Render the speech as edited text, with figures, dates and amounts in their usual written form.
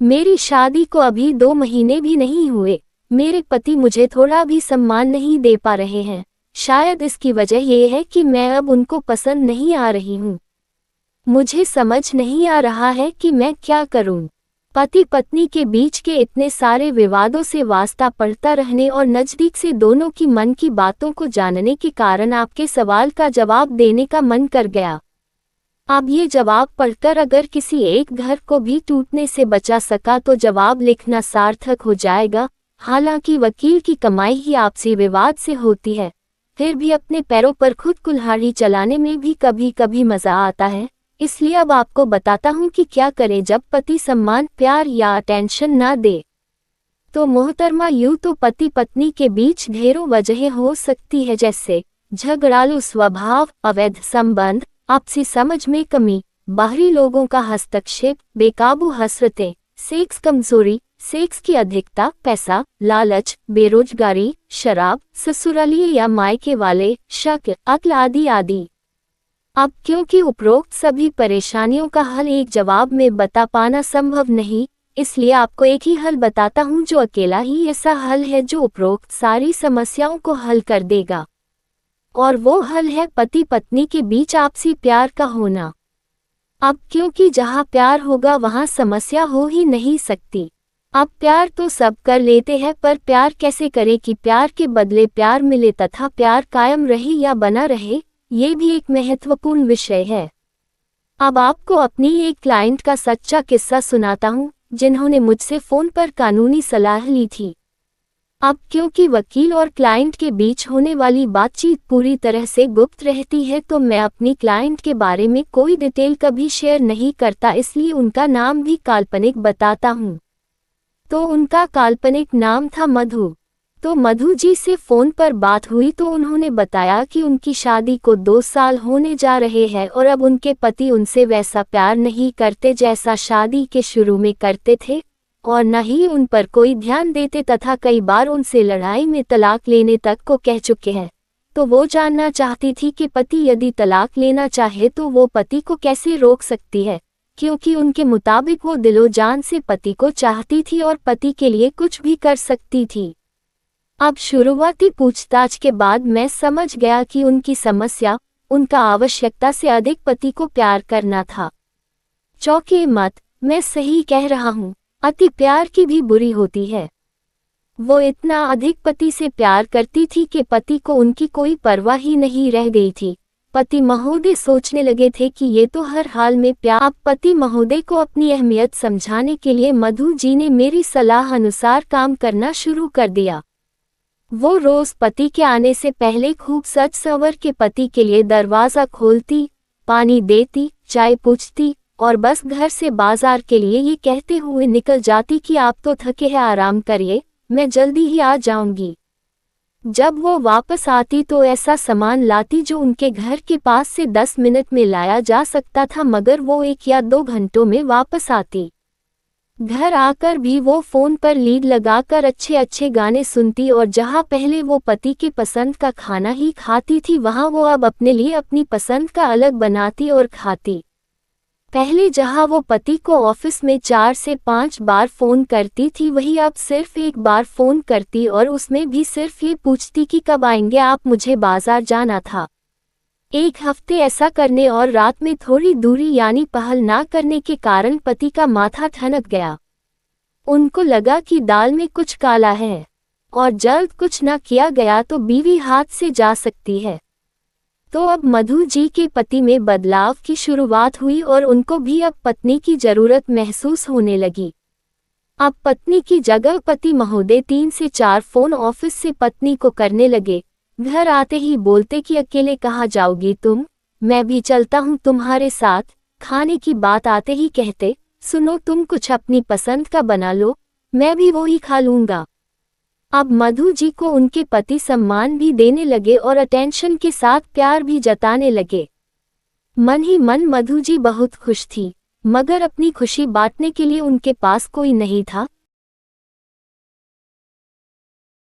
मेरी शादी को अभी 2 महीने भी नहीं हुए। मेरे पति मुझे थोड़ा भी सम्मान नहीं दे पा रहे हैं। शायद इसकी वजह ये है कि मैं अब उनको पसंद नहीं आ रही हूँ। मुझे समझ नहीं आ रहा है कि मैं क्या करूँ। पति पत्नी के बीच के इतने सारे विवादों से वास्ता पड़ता रहने और नज़दीक से दोनों की मन की बातों को जानने के कारण आपके सवाल का जवाब देने का मन कर गया। अब ये जवाब पढ़कर अगर किसी एक घर को भी टूटने से बचा सका तो जवाब लिखना सार्थक हो जाएगा। हालांकि वकील की कमाई ही आपसी विवाद से होती है, फिर भी अपने पैरों पर खुद कुल्हाड़ी चलाने में भी कभी कभी मजा आता है। इसलिए अब आपको बताता हूँ कि क्या करें जब पति सम्मान, प्यार या अटेंशन ना दे। तो मोहतरमा, यूँ तो पति पत्नी के बीच ढेरों वजहें हो सकती है, जैसे झगड़ालू स्वभाव, अवैध संबंध, आपसी समझ में कमी, बाहरी लोगों का हस्तक्षेप, बेकाबू हसरतें, सेक्स कमजोरी, सेक्स की अधिकता, पैसा, लालच, बेरोजगारी, शराब, ससुरालिये या मायके वाले, शक, अक्ल आदि आदि। अब क्योंकि उपरोक्त सभी परेशानियों का हल एक जवाब में बता पाना संभव नहीं, इसलिए आपको एक ही हल बताता हूँ जो अकेला ही ऐसा हल है जो उपरोक्त सारी समस्याओं को हल कर देगा। और वो हल है पति पत्नी के बीच आपसी प्यार का होना। अब क्योंकि जहाँ प्यार होगा वहाँ समस्या हो ही नहीं सकती। अब प्यार तो सब कर लेते हैं, पर प्यार कैसे करें कि प्यार के बदले प्यार मिले तथा प्यार कायम रहे या बना रहे, ये भी एक महत्वपूर्ण विषय है। अब आपको अपनी एक क्लाइंट का सच्चा किस्सा सुनाता हूँ जिन्होंने मुझसे फ़ोन पर कानूनी सलाह ली थी। अब क्योंकि वकील और क्लाइंट के बीच होने वाली बातचीत पूरी तरह से गुप्त रहती है, तो मैं अपनी क्लाइंट के बारे में कोई डिटेल कभी शेयर नहीं करता, इसलिए उनका नाम भी काल्पनिक बताता हूँ। तो उनका काल्पनिक नाम था मधु। तो मधु जी से फ़ोन पर बात हुई तो उन्होंने बताया कि उनकी शादी को 2 साल होने जा रहे हैं और अब उनके पति उनसे वैसा प्यार नहीं करते जैसा शादी के शुरू में करते थे, और न ही उन पर कोई ध्यान देते तथा कई बार उनसे लड़ाई में तलाक लेने तक को कह चुके हैं। तो वो जानना चाहती थी कि पति यदि तलाक लेना चाहे तो वो पति को कैसे रोक सकती है, क्योंकि उनके मुताबिक वो दिलो जान से पति को चाहती थी और पति के लिए कुछ भी कर सकती थी। अब शुरुआती पूछताछ के बाद मैं समझ गया कि उनकी समस्या उनका आवश्यकता से अधिक पति को प्यार करना था। चौंके मत, मैं सही कह रहा हूँ, अति प्यार की भी बुरी होती है। वो इतना अधिक पति से प्यार करती थी कि पति को उनकी कोई परवाह ही नहीं रह गई थी। पति महोदय सोचने लगे थे कि ये तो हर हाल में प्यार। अब पति महोदय को अपनी अहमियत समझाने के लिए मधु जी ने मेरी सलाह अनुसार काम करना शुरू कर दिया। वो रोज पति के आने से पहले खूब सज संवर के पति के लिए दरवाज़ा खोलती, पानी देती, चाय पूछती और बस घर से बाजार के लिए ये कहते हुए निकल जाती कि आप तो थके हैं, आराम करिए, मैं जल्दी ही आ जाऊंगी। जब वो वापस आती तो ऐसा सामान लाती जो उनके घर के पास से 10 मिनट में लाया जा सकता था, मगर वो 1 या 2 घंटों में वापस आती। घर आकर भी वो फ़ोन पर लीड लगाकर अच्छे अच्छे गाने सुनती और जहाँ पहले वो पति के पसंद का खाना ही खाती थी, वहाँ वो अब अपने लिए अपनी पसंद का अलग बनाती और खाती। पहले जहाँ वो पति को ऑफिस में 4 से 5 बार फ़ोन करती थी, वही अब सिर्फ 1 बार फ़ोन करती और उसमें भी सिर्फ ये पूछती कि कब आएंगे आप, मुझे बाजार जाना था। 1 हफ्ते ऐसा करने और रात में थोड़ी दूरी यानी पहल ना करने के कारण पति का माथा ठनक गया। उनको लगा कि दाल में कुछ काला है और जल्द कुछ न किया गया तो बीवी हाथ से जा सकती है। तो अब मधु जी के पति में बदलाव की शुरुआत हुई और उनको भी अब पत्नी की जरूरत महसूस होने लगी। अब पत्नी की जगह पति महोदय 3 से 4 फ़ोन ऑफिस से पत्नी को करने लगे। घर आते ही बोलते कि अकेले कहाँ जाओगी तुम, मैं भी चलता हूँ तुम्हारे साथ। खाने की बात आते ही कहते, सुनो तुम कुछ अपनी पसंद का बना लो, मैं भी वो ही खा लूँगा। अब मधु जी को उनके पति सम्मान भी देने लगे और अटेंशन के साथ प्यार भी जताने लगे। मन ही मन मधु जी बहुत खुश थी, मगर अपनी खुशी बांटने के लिए उनके पास कोई नहीं था।